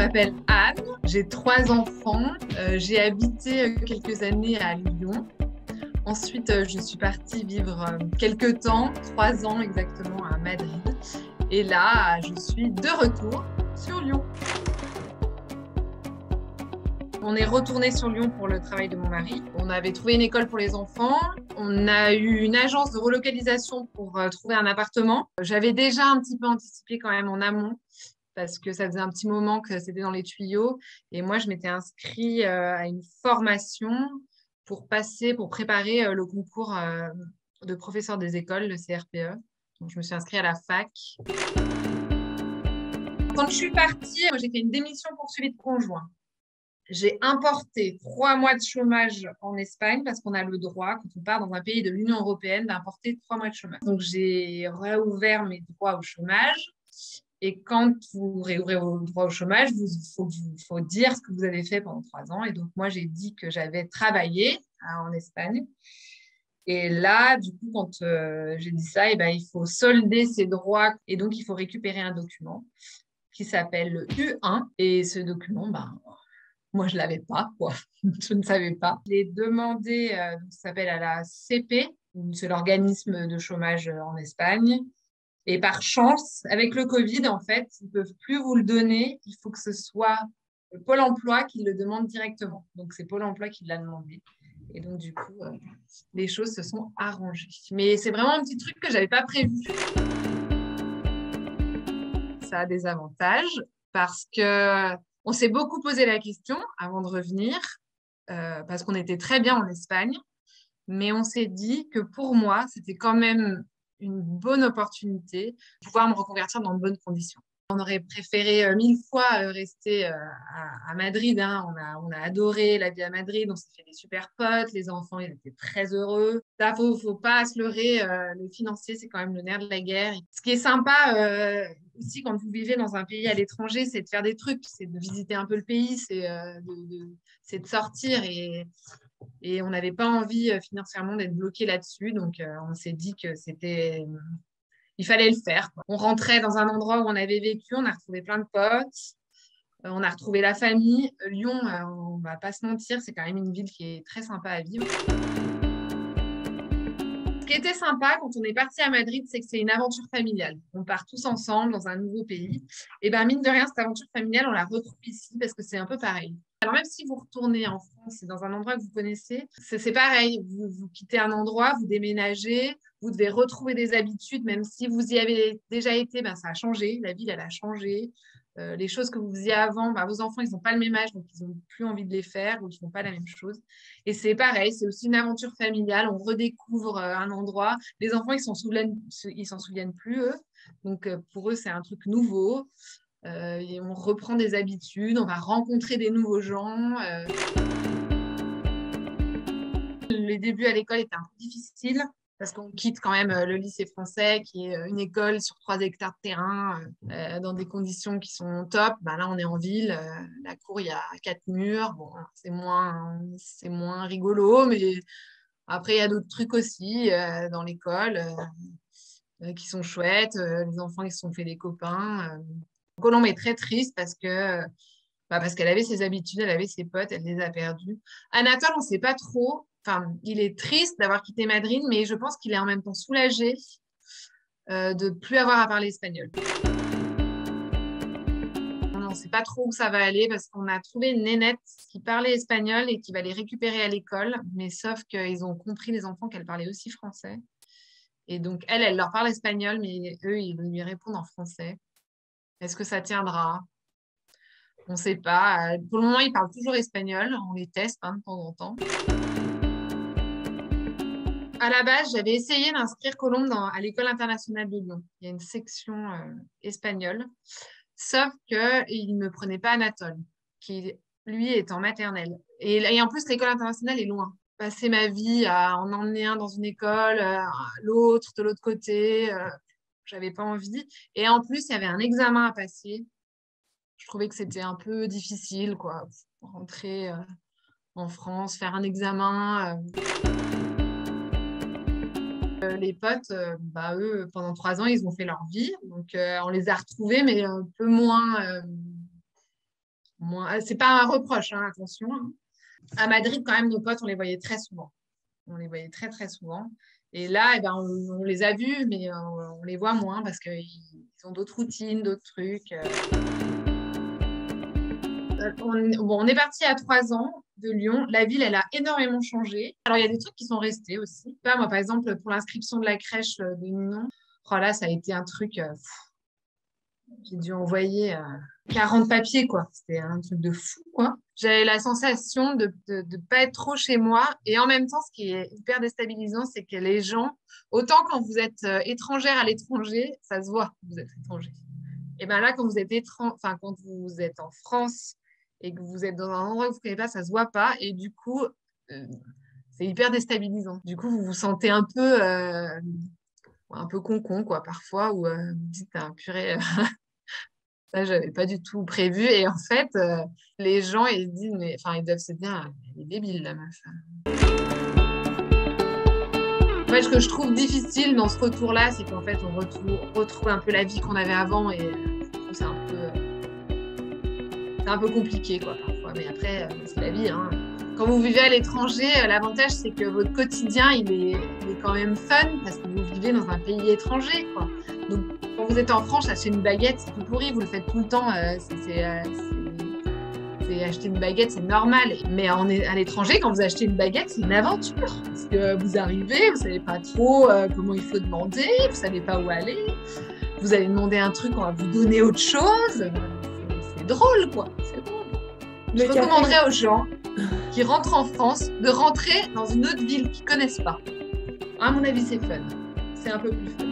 m'appelle Anne, j'ai 3 enfants, j'ai habité quelques années à Lyon. Ensuite, je suis partie vivre quelques temps, 3 ans exactement, à Madrid. Et là, je suis de retour sur Lyon. On est retourné sur Lyon pour le travail de mon mari. On avait trouvé une école pour les enfants. On a eu une agence de relocalisation pour trouver un appartement. J'avais déjà un petit peu anticipé quand même en amont, parce que ça faisait un petit moment que c'était dans les tuyaux. Et moi, je m'étais inscrite à une formation pour préparer le concours de professeur des écoles, le CRPE. Donc, je me suis inscrite à la fac. Quand je suis partie, j'ai fait une démission pour suivi de conjoint. J'ai importé 3 mois de chômage en Espagne parce qu'on a le droit, quand on part dans un pays de l'Union européenne, d'importer 3 mois de chômage. Donc, j'ai réouvert mes droits au chômage. Et quand vous réouvrez vos droits au chômage, il faut dire ce que vous avez fait pendant 3 ans. Et donc, moi, j'ai dit que j'avais travaillé en Espagne. Et là, du coup, quand j'ai dit ça, eh ben, il faut solder ses droits. Et donc, il faut récupérer un document qui s'appelle le U1. Et ce document, moi, je ne l'avais pas, quoi. Je ne savais pas. J'ai demandé, ça s'appelle à la CP, c'est l'organisme de chômage en Espagne. Et par chance, avec le Covid, en fait, ils ne peuvent plus vous le donner. Il faut que ce soit Pôle emploi qui le demande directement. Donc, c'est Pôle emploi qui l'a demandé. Et donc, du coup, les choses se sont arrangées. Mais c'est vraiment un petit truc que je n'avais pas prévu. Ça a des avantages parce qu'on s'est beaucoup posé la question avant de revenir, parce qu'on était très bien en Espagne. Mais on s'est dit que pour moi, c'était quand même une bonne opportunité de pouvoir me reconvertir dans de bonnes conditions. On aurait préféré 1000 fois rester à Madrid. Hein. On a adoré la vie à Madrid. On s'est fait des super potes. Les enfants, ils étaient très heureux. Là, faut pas se leurrer. Le financier, c'est quand même le nerf de la guerre. Ce qui est sympa aussi quand vous vivez dans un pays à l'étranger, c'est de faire des trucs. C'est de visiter un peu le pays. C'est de sortir. Et on n'avait pas envie financièrement d'être bloqué là-dessus. Donc, on s'est dit que il fallait le faire, quoi. On rentrait dans un endroit où on avait vécu, on a retrouvé plein de potes, on a retrouvé la famille. Lyon, on ne va pas se mentir, c'est quand même une ville qui est très sympa à vivre. Ce qui était sympa quand on est parti à Madrid, c'est que c'est une aventure familiale. On part tous ensemble dans un nouveau pays. Et bien, mine de rien, cette aventure familiale, on la retrouve ici parce que c'est un peu pareil. Alors, même si vous retournez en France, c'est dans un endroit que vous connaissez, c'est pareil. Vous quittez un endroit, vous déménagez, vous devez retrouver des habitudes, même si vous y avez déjà été, ça a changé. La ville, elle a changé. Les choses que vous faisiez avant, vos enfants, ils n'ont pas le même âge, donc ils n'ont plus envie de les faire ou ils ne font pas la même chose. Et c'est pareil, c'est aussi une aventure familiale. On redécouvre un endroit. Les enfants, ils s'en souviennent plus, eux. Donc, pour eux, c'est un truc nouveau. Et on reprend des habitudes, on va rencontrer des nouveaux gens. Les débuts à l'école étaient un peu difficiles parce qu'on quitte quand même le lycée français qui est une école sur 3 hectares de terrain dans des conditions qui sont top. Là, on est en ville, la cour, il y a 4 murs. Bon, c'est moins rigolo, mais après, il y a d'autres trucs aussi dans l'école qui sont chouettes. Les enfants, ils se sont fait des copains. Colombe est très triste parce qu'elle avait ses habitudes, elle avait ses potes, elle les a perdus. Anatole, on ne sait pas trop. Enfin, il est triste d'avoir quitté Madrid, mais je pense qu'il est en même temps soulagé de ne plus avoir à parler espagnol. On ne sait pas trop où ça va aller parce qu'on a trouvé une nénette qui parlait espagnol et qui va les récupérer à l'école, mais sauf qu'ils ont compris, les enfants, qu'elle parlait aussi français. Et donc, elle leur parle espagnol, mais eux, ils lui répondent en français. Est-ce que ça tiendra? On ne sait pas. Pour le moment, ils parlent toujours espagnol. On les teste de temps en temps. À la base, j'avais essayé d'inscrire Colombe à l'École internationale de Lyon. Il y a une section espagnole. Sauf qu'il ne prenait pas Anatole, qui, lui, est en maternelle. Et en plus, l'École internationale est loin. Passer ma vie à en emmener un dans une école, l'autre de l'autre côté, j'avais pas envie. Et en plus, il y avait un examen à passer. Je trouvais que c'était un peu difficile, quoi, pour rentrer en France, faire un examen. Les potes, eux, pendant 3 ans, ils ont fait leur vie. Donc, on les a retrouvés, mais un peu moins C'est pas un reproche, hein, attention. À Madrid, quand même, nos potes, on les voyait très souvent. On les voyait très, très souvent. Et là, eh ben, on les a vus, mais on les voit moins parce qu'ils ont d'autres routines, d'autres trucs. On est parti à 3 ans de Lyon. La ville, elle a énormément changé. Alors, il y a des trucs qui sont restés aussi. Moi, par exemple, pour l'inscription de la crèche de Ninon, oh là, ça a été un truc... j'ai dû envoyer 40 papiers, quoi. C'était un truc de fou, quoi. J'avais la sensation de pas être trop chez moi. Et en même temps, ce qui est hyper déstabilisant, c'est que les gens, autant quand vous êtes étrangère à l'étranger, ça se voit que vous êtes étranger. Et bien là, quand vous êtes quand vous êtes en France et que vous êtes dans un endroit que vous ne connaissez pas, ça ne se voit pas. Et du coup, c'est hyper déstabilisant. Du coup, vous vous sentez un peu con-con, quoi, parfois, où vous dites, purée, ça, je n'avais pas du tout prévu. Et en fait, les gens, ils se disent, ils doivent se dire, elle est débile, la meuf. En fait, ce que je trouve difficile dans ce retour-là, c'est qu'en fait, on retrouve un peu la vie qu'on avait avant et je trouve que c'est un peu compliqué, quoi, parfois. Mais après, c'est la vie, hein. Quand vous vivez à l'étranger, l'avantage, c'est que votre quotidien, il est quand même fun parce que vous vivez dans un pays étranger, quoi. Donc, quand vous êtes en France, acheter une baguette, c'est tout pourri, vous le faites tout le temps. C'est acheter une baguette, c'est normal. Mais à l'étranger, quand vous achetez une baguette, c'est une aventure. Parce que vous arrivez, vous ne savez pas trop comment il faut demander, vous ne savez pas où aller. Vous allez demander un truc, on va vous donner autre chose. C'est drôle, quoi. C'est drôle. Je recommanderais aux gens qui rentrent en France de rentrer dans une autre ville qu'ils ne connaissent pas. À mon avis, c'est fun. C'est un peu plus fun.